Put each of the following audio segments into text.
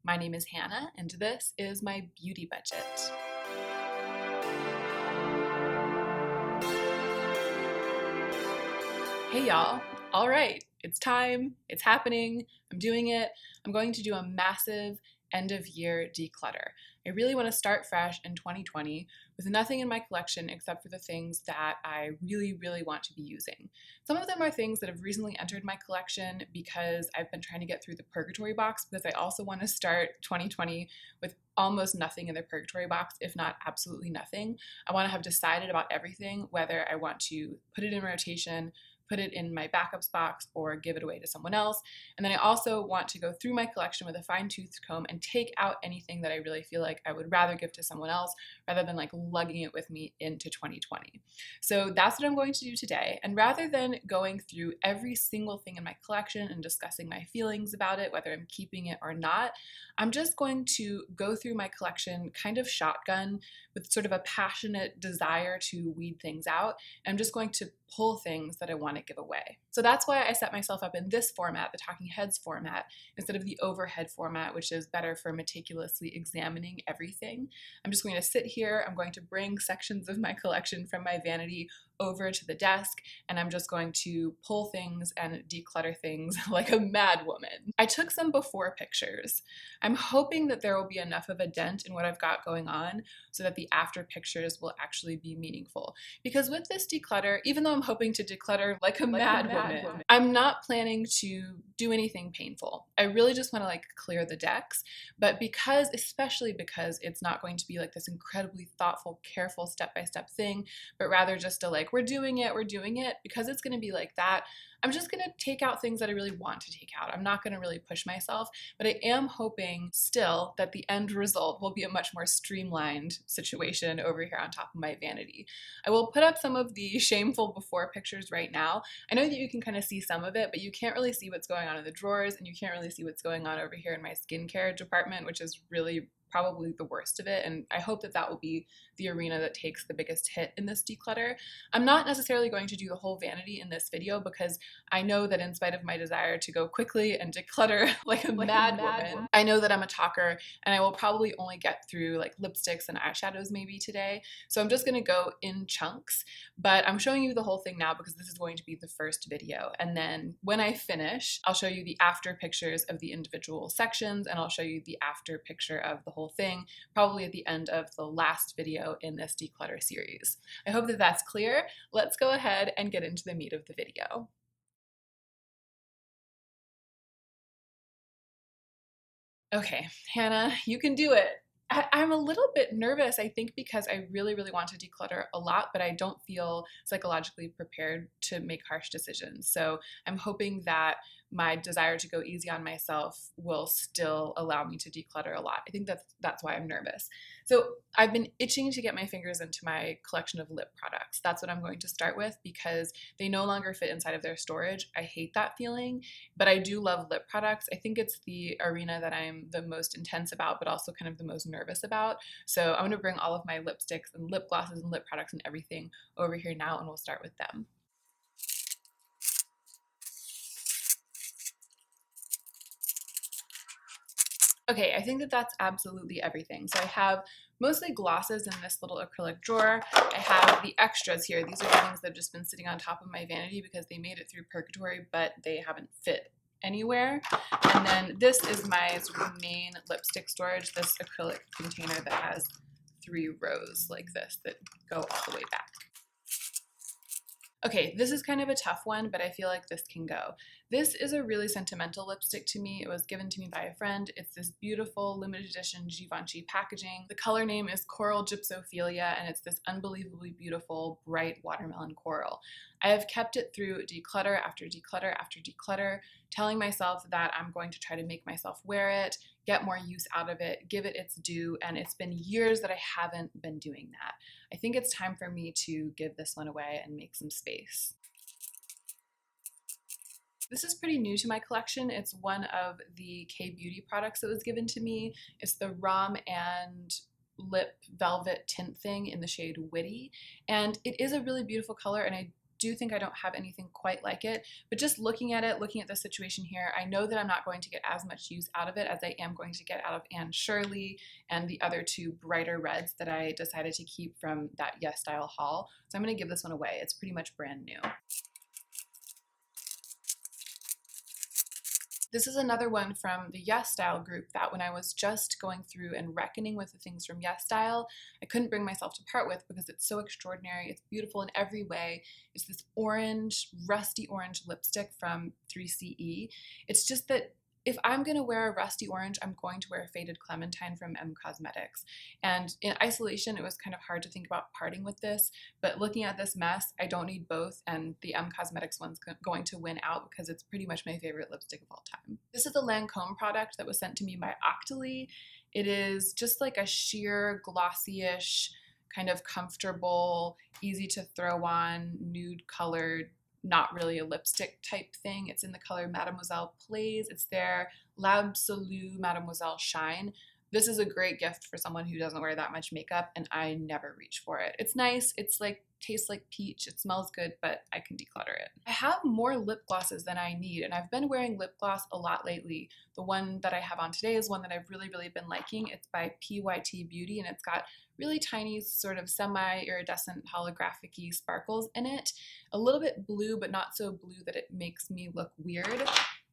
My name is Hannah, and this is my beauty budget. Hey y'all, all right, it's time, it's happening, I'm doing it. I'm going to do a massive end of year declutter. I really want to start fresh in 2020 with nothing in my collection except for the things that I really want to be using. Some of them are things that have recently entered my collection because I've been trying to get through the purgatory box, because I also want to start 2020 with almost nothing in the purgatory box, if not absolutely nothing. I want to have decided about everything, whether I want to put it in rotation, put it in my backups box, or give it away to someone else. And then I also want to go through my collection with a fine-tooth comb and take out anything that I really feel like I would rather give to someone else rather than like lugging it with me into 2020. So that's what I'm going to do today. And rather than going through every single thing in my collection and discussing my feelings about it, whether I'm keeping it or not, I'm just going to go through my collection kind of shotgun with sort of a passionate desire to weed things out. I'm just going to pull things that I want to give away. So that's why I set myself up in this format, the talking heads format, instead of the overhead format, which is better for meticulously examining everything. I'm just going to sit here, I'm going to bring sections of my collection from my vanity over to the desk, and I'm just going to pull things and declutter things like a mad woman. I took some before pictures. I'm hoping that there will be enough of a dent in what I've got going on so that the after pictures will actually be meaningful. Because with this declutter, even though I'm hoping to declutter like a mad woman, I'm not planning to do anything painful. I really just want to like clear the decks, but especially because it's not going to be like this incredibly thoughtful, careful step-by-step thing, but rather just a like, we're doing it, because it's going to be like that. I'm just going to take out things that I really want to take out. I'm not going to really push myself, but I am hoping still that the end result will be a much more streamlined situation over here on top of my vanity. I will put up some of the shameful before pictures right now. I know that you can kind of see some of it, but you can't really see what's going on in the drawers, and you can't really see what's going on over here in my skincare department, which is really probably the worst of it, and I hope that that will be the arena that takes the biggest hit in this declutter. I'm not necessarily going to do the whole vanity in this video because I know that in spite of my desire to go quickly and declutter like a mad woman, I know that I'm a talker and I will probably only get through like lipsticks and eyeshadows maybe today. So I'm just going to go in chunks, but I'm showing you the whole thing now because this is going to be the first video. And then when I finish, I'll show you the after pictures of the individual sections, and I'll show you the after picture of the whole thing, probably at the end of the last video in this declutter series. I hope that that's clear. Let's go ahead and get into the meat of the video. Okay, Hannah, you can do it. I'm a little bit nervous, I think, because I really want to declutter a lot, but I don't feel psychologically prepared to make harsh decisions. So I'm hoping that my desire to go easy on myself will still allow me to declutter a lot. I think that's why I'm nervous. So I've been itching to get my fingers into my collection of lip products. That's what I'm going to start with because they no longer fit inside of their storage. I hate that feeling, but I do love lip products. I think it's the arena that I'm the most intense about, but also kind of the most nervous about. So I'm going to bring all of my lipsticks and lip glosses and lip products and everything over here now, and we'll start with them. Okay, I think that that's absolutely everything. So I have mostly glosses in this little acrylic drawer. I have the extras here. These are the things that have just been sitting on top of my vanity because they made it through purgatory, but they haven't fit anywhere. And then this is my sort of main lipstick storage, this acrylic container that has 3 rows like this that go all the way back. Okay, this is kind of a tough one, but I feel like this can go. This is a really sentimental lipstick to me. It was given to me by a friend. It's this beautiful limited edition Givenchy packaging. The color name is Coral Gypsophilia, and it's this unbelievably beautiful, bright watermelon coral. I have kept it through declutter after declutter after declutter, telling myself that I'm going to try to make myself wear it, get more use out of it, give it its due, and it's been years that I haven't been doing that. I think it's time for me to give this one away and make some space. This is pretty new to my collection. It's one of the K-Beauty products that was given to me. It's the Rom and Lip Velvet Tint thing in the shade Witty, and it is a really beautiful color, and I do think I don't have anything quite like it, but just looking at it, looking at the situation here, I know that I'm not going to get as much use out of it as I am going to get out of Anne Shirley and the other two brighter reds that I decided to keep from that Yes Style haul. So I'm going to give this one away. It's pretty much brand new. This is another one from the Yes Style group that when I was just going through and reckoning with the things from Yes Style, I couldn't bring myself to part with because it's so extraordinary. It's beautiful in every way. It's this orange, rusty orange lipstick from 3CE. It's just that if I'm going to wear a rusty orange, I'm going to wear a faded clementine from M Cosmetics. And in isolation, it was kind of hard to think about parting with this, but looking at this mess, I don't need both, and the M Cosmetics one's going to win out because it's pretty much my favorite lipstick of all time. This is a Lancome product that was sent to me by Octoly. It is just like a sheer, glossy-ish, kind of comfortable, easy to throw on, nude colored, not really a lipstick type thing. It's in the color Mademoiselle Plaise. It's their L'Absolu Mademoiselle Shine. This is a great gift for someone who doesn't wear that much makeup, and I never reach for it. It's nice. It's like tastes like peach. It smells good, but I can declutter it. I have more lip glosses than I need, and I've been wearing lip gloss a lot lately. The one that I have on today is one that I've really been liking. It's by PYT Beauty, and it's got really tiny sort of semi-iridescent holographic-y sparkles in it. A little bit blue, but not so blue that it makes me look weird.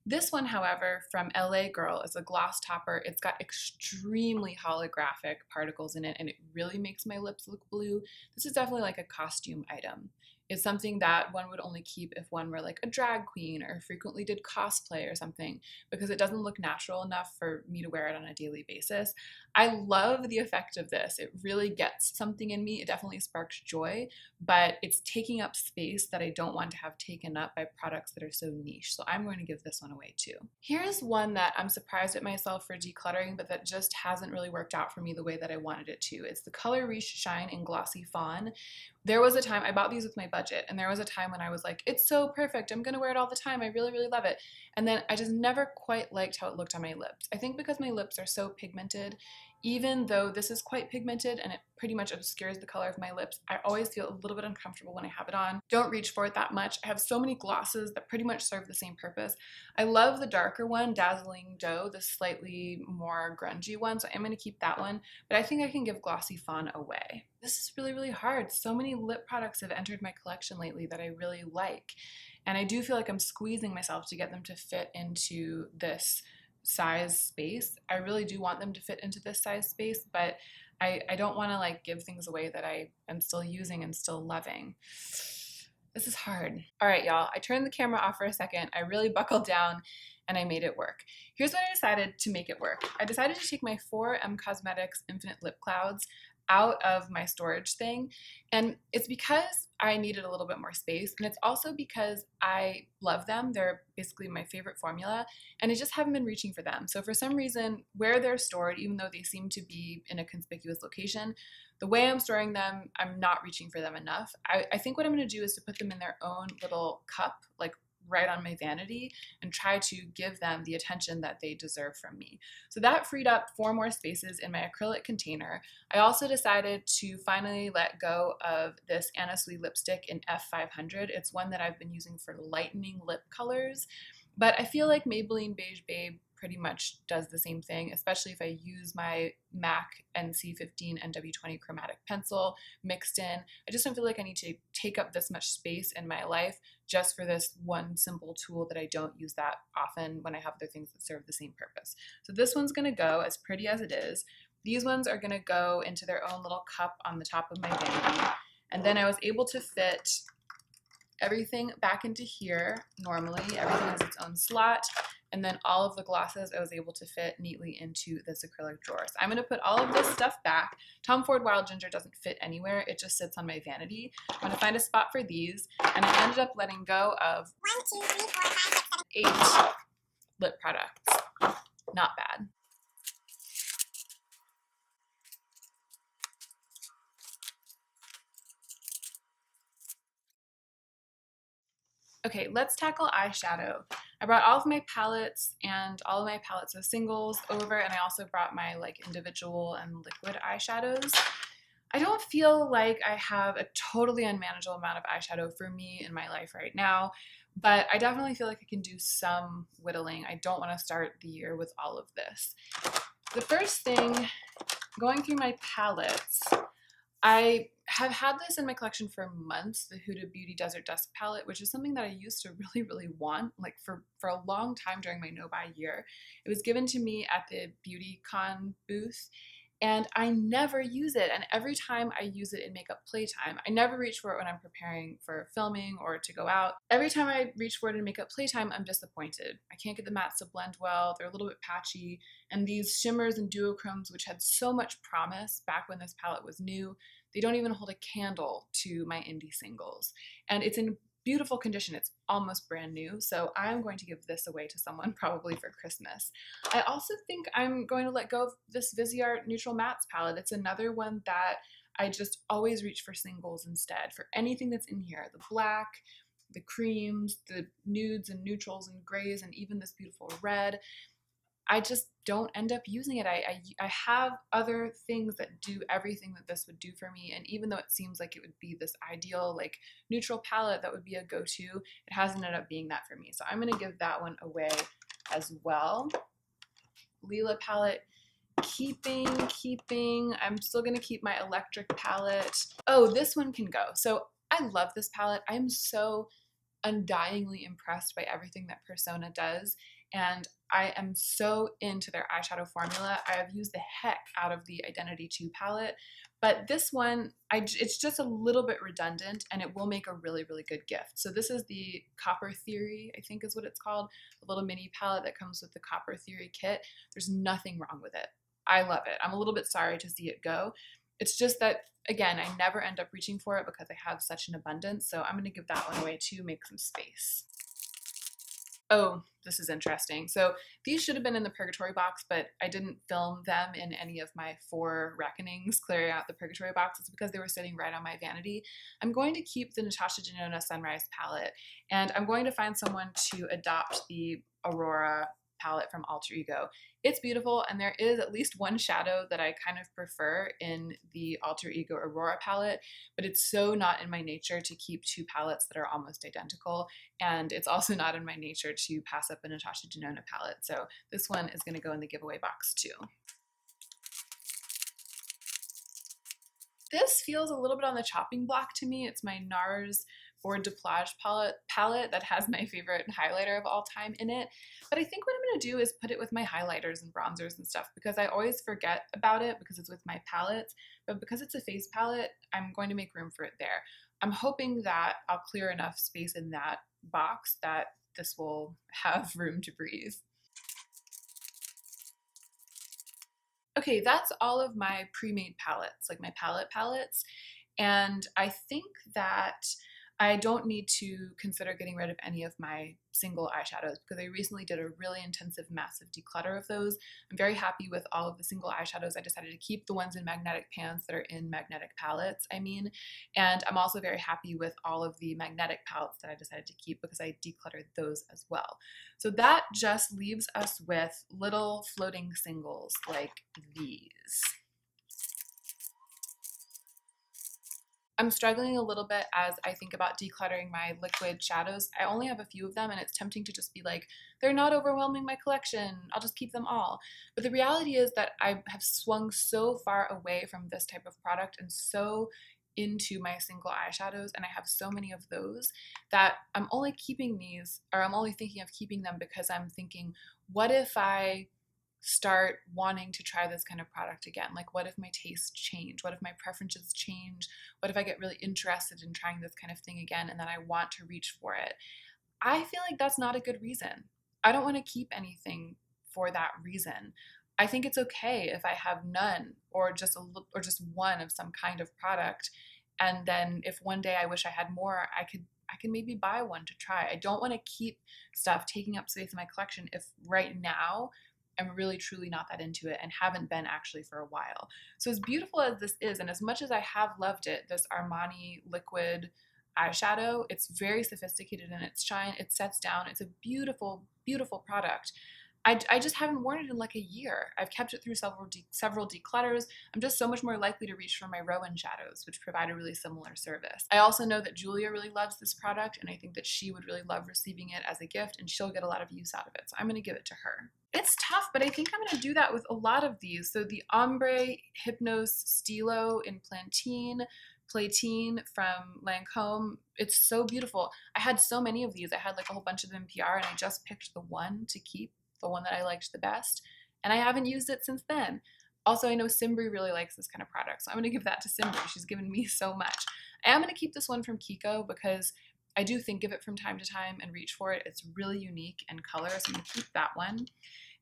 This one, however, from LA Girl is a gloss topper. It's got extremely holographic particles in it, and it really makes my lips look blue. This is definitely like a costume item. It's something that one would only keep if one were like a drag queen or frequently did cosplay or something, because it doesn't look natural enough for me to wear it on a daily basis. I love the effect of this. It really gets something in me. It definitely sparks joy, but it's taking up space that I don't want to have taken up by products that are so niche. So I'm going to give this one away too. Here's one that I'm surprised at myself for decluttering, but that just hasn't really worked out for me the way that I wanted it to. It's the Color Riche Shine in Glossy Fawn. There was a time, I bought these with my budget, and there was a time when I was like, it's so perfect, I'm gonna wear it all the time, I really love it. And then I just never quite liked how it looked on my lips. I think because my lips are so pigmented, even though this is quite pigmented and it pretty much obscures the color of my lips, I always feel a little bit uncomfortable when I have it on. Don't reach for it that much. I have so many glosses that pretty much serve the same purpose. I love the darker one, Dazzling Dough, the slightly more grungy one, so I'm gonna keep that one, but I think I can give Glossy Fawn away. This is really hard. So many lip products have entered my collection lately that I really like, and I do feel like I'm squeezing myself to get them to fit into this size space. I really do want them to fit into this size space, but I don't want to like give things away that I am still using and still loving. This is hard. All right, y'all, I turned the camera off for a second. I really buckled down and I made it work. Here's what I decided to make it work. I decided to take my 4 M Cosmetics Infinite Lip Clouds out of my storage thing, and it's because I needed a little bit more space, and it's also because I love them. They're basically my favorite formula, and I just haven't been reaching for them. So for some reason, where they're stored, even though they seem to be in a conspicuous location, the way I'm storing them, I'm not reaching for them enough. I think what I'm going to do is to put them in their own little cup, like right on my vanity, and try to give them the attention that they deserve from me. So that freed up 4 more spaces in my acrylic container. I also decided to finally let go of this Anna Sui lipstick in F500. It's one that I've been using for lightening lip colors, but I feel like Maybelline Beige Babe pretty much does the same thing, especially if I use my MAC NC15 NW20 chromatic pencil mixed in. I just don't feel like I need to take up this much space in my life just for this one simple tool that I don't use that often when I have other things that serve the same purpose. So this one's gonna go, as pretty as it is. These ones are gonna go into their own little cup on the top of my vanity. And then I was able to fit everything back into here normally. Everything has its own slot. And then all of the glosses I was able to fit neatly into this acrylic drawer. So I'm going to put all of this stuff back. Tom Ford Wild Ginger doesn't fit anywhere. It just sits on my vanity. I'm going to find a spot for these. And I ended up letting go of 8 lip products. Not bad. Okay, let's tackle eyeshadow. I brought all of my palettes and all of my palettes of singles over, and I also brought my like individual and liquid eyeshadows. I don't feel like I have a totally unmanageable amount of eyeshadow for me in my life right now, but I definitely feel like I can do some whittling. I don't want to start the year with all of this. The first thing, going through my palettes, I have had this in my collection for months, the Huda Beauty Desert Dusk palette, which is something that I used to really want, like for a long time during my no-buy year. It was given to me at the BeautyCon booth, and I never use it. And every time I use it in makeup playtime, I never reach for it when I'm preparing for filming or to go out. Every time I reach for it in makeup playtime, I'm disappointed. I can't get the mattes to blend well. They're a little bit patchy. And these shimmers and duochromes, which had so much promise back when this palette was new, they don't even hold a candle to my indie singles. And it's in beautiful condition. It's almost brand new. So I'm going to give this away to someone probably for Christmas. I also think I'm going to let go of this Viseart Neutral Mattes palette. It's another one that I just always reach for singles instead. For anything that's in here, the black, the creams, the nudes and neutrals and grays, and even this beautiful red, I just don't end up using it. I have other things that do everything that this would do for me, and even though it seems like it would be this ideal like neutral palette that would be a go-to, it hasn't ended up being that for me. So I'm gonna give that one away as well. Lila palette, keeping. I'm still gonna keep my electric palette. Oh, this one can go. So I love this palette. I'm so undyingly impressed by everything that Persona does, and I am so into their eyeshadow formula. I have used the heck out of the Identity 2 palette, but this one, it's just a little bit redundant, and it will make a really good gift. So this is the Copper Theory, I think is what it's called, the little mini palette that comes with the Copper Theory kit. There's nothing wrong with it. I love it. I'm a little bit sorry to see it go. It's just that, again, I never end up reaching for it because I have such an abundance, so I'm going to give that one away to make some space. Oh, this is interesting. So these should have been in the Purgatory box, but I didn't film them in any of my 4 reckonings clearing out the Purgatory box. It's because they were sitting right on my vanity. I'm going to keep the Natasha Denona Sunrise palette, and I'm going to find someone to adopt the Aurora palette from Alter Ego. It's beautiful, and there is at least one shadow that I kind of prefer in the Alter Ego Aurora palette, but it's so not in my nature to keep 2 palettes that are almost identical, and it's also not in my nature to pass up a Natasha Denona palette, so this one is going to go in the giveaway box too. This feels a little bit on the chopping block to me. It's my NARS Board de Plage palette that has my favorite highlighter of all time in it. But I think what I'm going to do is put it with my highlighters and bronzers and stuff, because I always forget about it because it's with my palettes. But because it's a face palette, I'm going to make room for it there. I'm hoping that I'll clear enough space in that box that this will have room to breathe. Okay, that's all of my pre-made palettes, like my palettes. And I think that I don't need to consider getting rid of any of my single eyeshadows because I recently did a really intensive, massive declutter of those. I'm very happy with all of the single eyeshadows. I decided to keep the ones in magnetic pans that are in magnetic palettes, and I'm also very happy with all of the magnetic palettes that I decided to keep because I decluttered those as well. So that just leaves us with little floating singles like these. I'm struggling a little bit as I think about decluttering my liquid shadows. I only have a few of them, and it's tempting to just be like, they're not overwhelming my collection, I'll just keep them all. But the reality is that I have swung so far away from this type of product and so into my single eyeshadows, and I have so many of those that I'm only keeping these, or I'm only thinking of keeping them because I'm thinking, what if I start wanting to try this kind of product again? Like, what if my tastes change? What if my preferences change? What if I get really interested in trying this kind of thing again and then I want to reach for it? I feel like that's not a good reason. I don't want to keep anything for that reason. I think it's okay if I have none or just one of some kind of product, and then if one day I wish I had more, I can maybe buy one to try. I don't want to keep stuff taking up space in my collection if right now I'm really truly not that into it and haven't been actually for a while. So as beautiful as this is, and as much as I have loved it, this Armani liquid eyeshadow, it's very sophisticated in its shine. It sets down. It's a beautiful, beautiful product. I just haven't worn it in like a year. I've kept it through several declutters. I'm just so much more likely to reach for my Rowan shadows, which provide a really similar service. I also know that Julia really loves this product, and I think that she would really love receiving it as a gift, and she'll get a lot of use out of it. So I'm going to give it to her. It's tough, but I think I'm going to do that with a lot of these. So the Ombre Hypnose Stilo in Platine from Lancome. It's so beautiful. I had so many of these. I had like a whole bunch of them in PR, and I just picked the one to keep, the one that I liked the best, and I haven't used it since then. Also, I know Simbri really likes this kind of product, so I'm going to give that to Simbri. She's given me so much. I am going to keep this one from Kiko because I do think of it from time to time and reach for it. It's really unique in color, so I'm going to keep that one.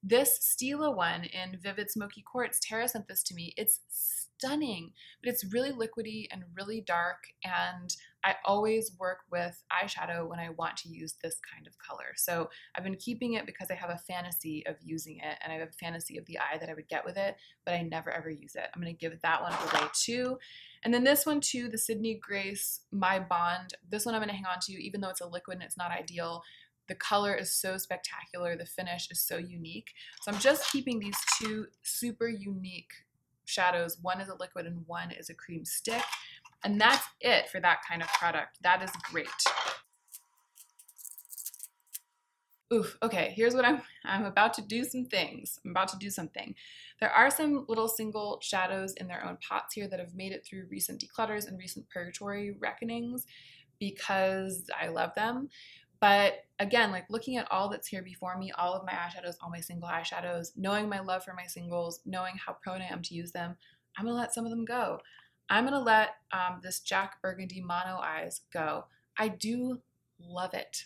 This Stila one in Vivid Smoky Quartz, Tara sent this to me. It's stunning, but it's really liquidy and really dark, and I always work with eyeshadow when I want to use this kind of color. So I've been keeping it because I have a fantasy of using it, and I have a fantasy of the eye that I would get with it, but I never ever use it. I'm going to give that one away too. And then this one too, the Sydney Grace My Bond. This one I'm going to hang on to, even though it's a liquid and it's not ideal. The color is so spectacular. The finish is so unique. So I'm just keeping these two super unique shadows. One is a liquid and one is a cream stick. And that's it for that kind of product. That is great. Oof, okay, here's what I'm about to do some things. I'm about to do something. There are some little single shadows in their own pots here that have made it through recent declutters and recent purgatory reckonings because I love them. But again, like looking at all that's here before me, all of my eyeshadows, all my single eyeshadows, knowing my love for my singles, knowing how prone I am to use them, I'm gonna let some of them go. I'm gonna let this Jack Burgundy Mono Eyes go. I do love it.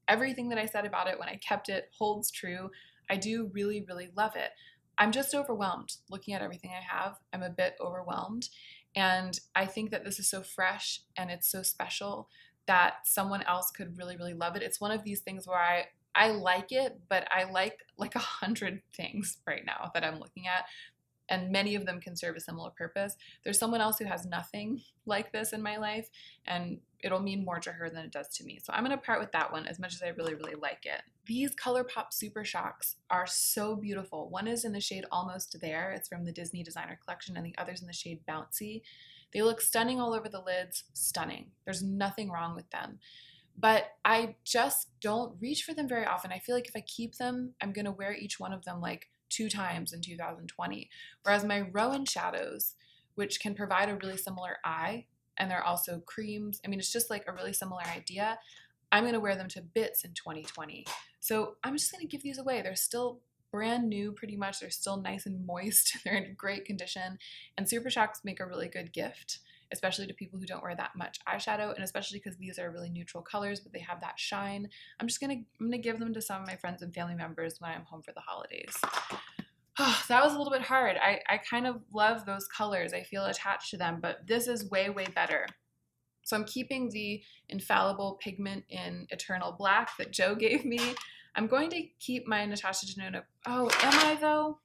Everything that I said about it when I kept it holds true. I do really, really love it. I'm just overwhelmed looking at everything I have. I'm a bit overwhelmed. And I think that this is so fresh and it's so special that someone else could really, really love it. It's one of these things where I like it, but I like 100 things right now that I'm looking at, and many of them can serve a similar purpose. There's someone else who has nothing like this in my life, and it'll mean more to her than it does to me. So I'm gonna part with that one as much as I really, really like it. These ColourPop Super Shocks are so beautiful. One is in the shade Almost There. It's from the Disney Designer Collection, and the other's in the shade Bouncy. They look stunning all over the lids, stunning. There's nothing wrong with them. But I just don't reach for them very often. I feel like if I keep them, I'm gonna wear each one of them like 2 times in 2020. Whereas my Rowan shadows, which can provide a really similar eye, and they're also creams, I mean, it's just like a really similar idea, I'm gonna wear them to bits in 2020. So I'm just gonna give these away. They're still brand new pretty much. They're still nice and moist. They're in great condition. And Super Shocks make a really good gift, especially to people who don't wear that much eyeshadow, and especially because these are really neutral colors, but they have that shine. I'm gonna give them to some of my friends and family members when I'm home for the holidays. Oh, that was a little bit hard. I kind of love those colors. I feel attached to them, but this is way, way better. So I'm keeping the Infallible Pigment in Eternal Black that Joe gave me. I'm going to keep my Natasha Denona. Oh, am I though?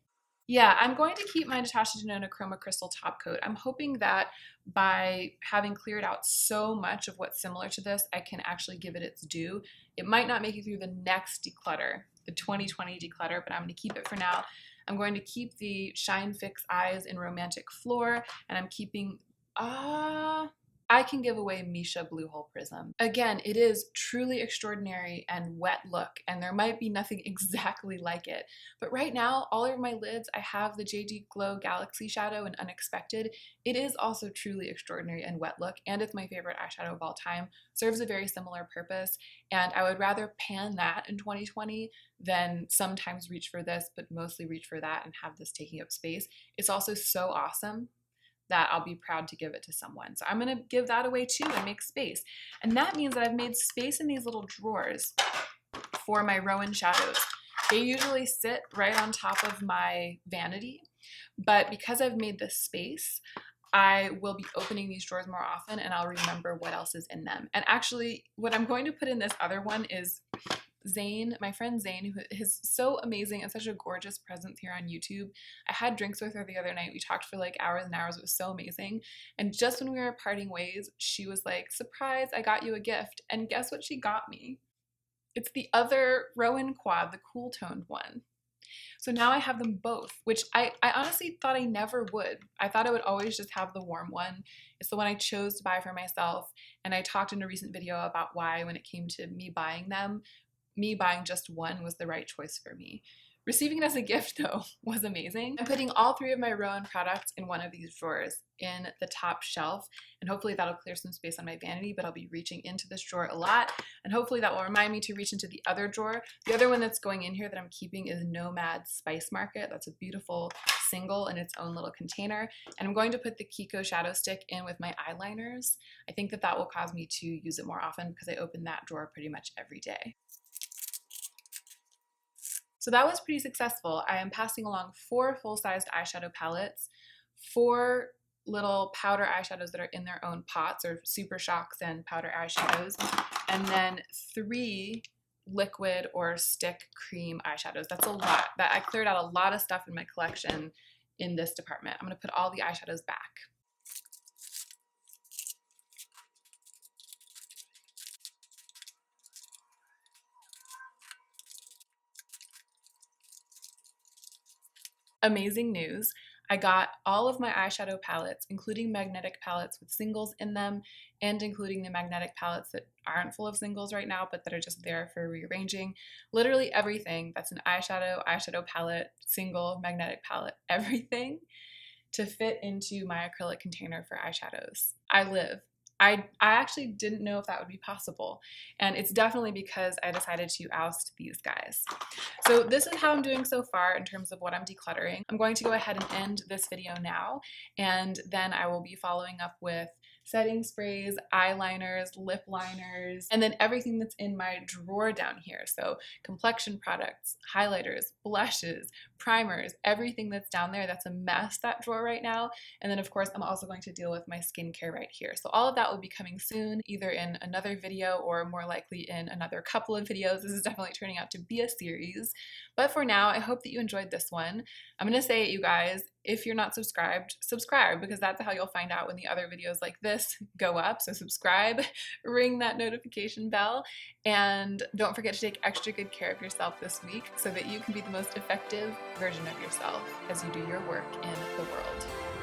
Yeah, I'm going to keep my Natasha Denona Chroma Crystal top coat. I'm hoping that by having cleared out so much of what's similar to this, I can actually give it its due. It might not make it through the next declutter, the 2020 declutter, but I'm going to keep it for now. I'm going to keep the Shine Fix Eyes in Romantic Floor, and I'm keeping, I can give away Misha Blue Hole Prism. Again, it is truly extraordinary and wet look, and there might be nothing exactly like it. But right now, all over my lids, I have the JD Glow Galaxy Shadow in Unexpected. It is also truly extraordinary and wet look, and it's my favorite eyeshadow of all time. Serves a very similar purpose, and I would rather pan that in 2020 than sometimes reach for this, but mostly reach for that and have this taking up space. It's also so awesome that I'll be proud to give it to someone. So I'm gonna give that away too and make space. And that means that I've made space in these little drawers for my Rowan shadows. They usually sit right on top of my vanity, but because I've made this space, I will be opening these drawers more often and I'll remember what else is in them. And actually, what I'm going to put in this other one is Zane, my friend Zane, who is so amazing and such a gorgeous presence here on YouTube. I had drinks with her the other night. We talked for like hours and hours. It was so amazing. And just when we were parting ways, she was like, surprise, I got you a gift. And guess what she got me? It's the other Rowan quad, the cool toned one. So now I have them both, which I honestly thought I never would. I thought I would always just have the warm one. It's the one I chose to buy for myself, and I talked in a recent video about why, when it came to me buying them, me buying just one was the right choice for me. Receiving it as a gift, though, was amazing. I'm putting all 3 of my Rowan products in one of these drawers in the top shelf, and hopefully that'll clear some space on my vanity, but I'll be reaching into this drawer a lot, and hopefully that will remind me to reach into the other drawer. The other one that's going in here that I'm keeping is Nomad Spice Market. That's a beautiful single in its own little container, and I'm going to put the Kiko shadow stick in with my eyeliners. I think that that will cause me to use it more often because I open that drawer pretty much every day. So that was pretty successful. I am passing along 4 full-sized eyeshadow palettes, 4 little powder eyeshadows that are in their own pots, or Super Shocks and powder eyeshadows, and then 3 liquid or stick cream eyeshadows. That's a lot. I cleared out a lot of stuff in my collection in this department. I'm going to put all the eyeshadows back. Amazing news. I got all of my eyeshadow palettes, including magnetic palettes with singles in them, and including the magnetic palettes that aren't full of singles right now, but that are just there for rearranging. Literally everything that's an eyeshadow palette, single, magnetic palette, everything to fit into my acrylic container for eyeshadows. I actually didn't know if that would be possible, and it's definitely because I decided to oust these guys. So this is how I'm doing so far in terms of what I'm decluttering. I'm going to go ahead and end this video now, and then I will be following up with setting sprays, eyeliners, lip liners, and then everything that's in my drawer down here. So complexion products, highlighters, blushes, primers, everything that's down there. That's a mess, that drawer right now. And then of course, I'm also going to deal with my skincare right here. So all of that will be coming soon, either in another video or more likely in another couple of videos. This is definitely turning out to be a series. But for now, I hope that you enjoyed this one. I'm gonna say it, you guys, if you're not subscribed, subscribe, because that's how you'll find out when the other videos like this go up. So subscribe, ring that notification bell, and don't forget to take extra good care of yourself this week so that you can be the most effective version of yourself as you do your work in the world.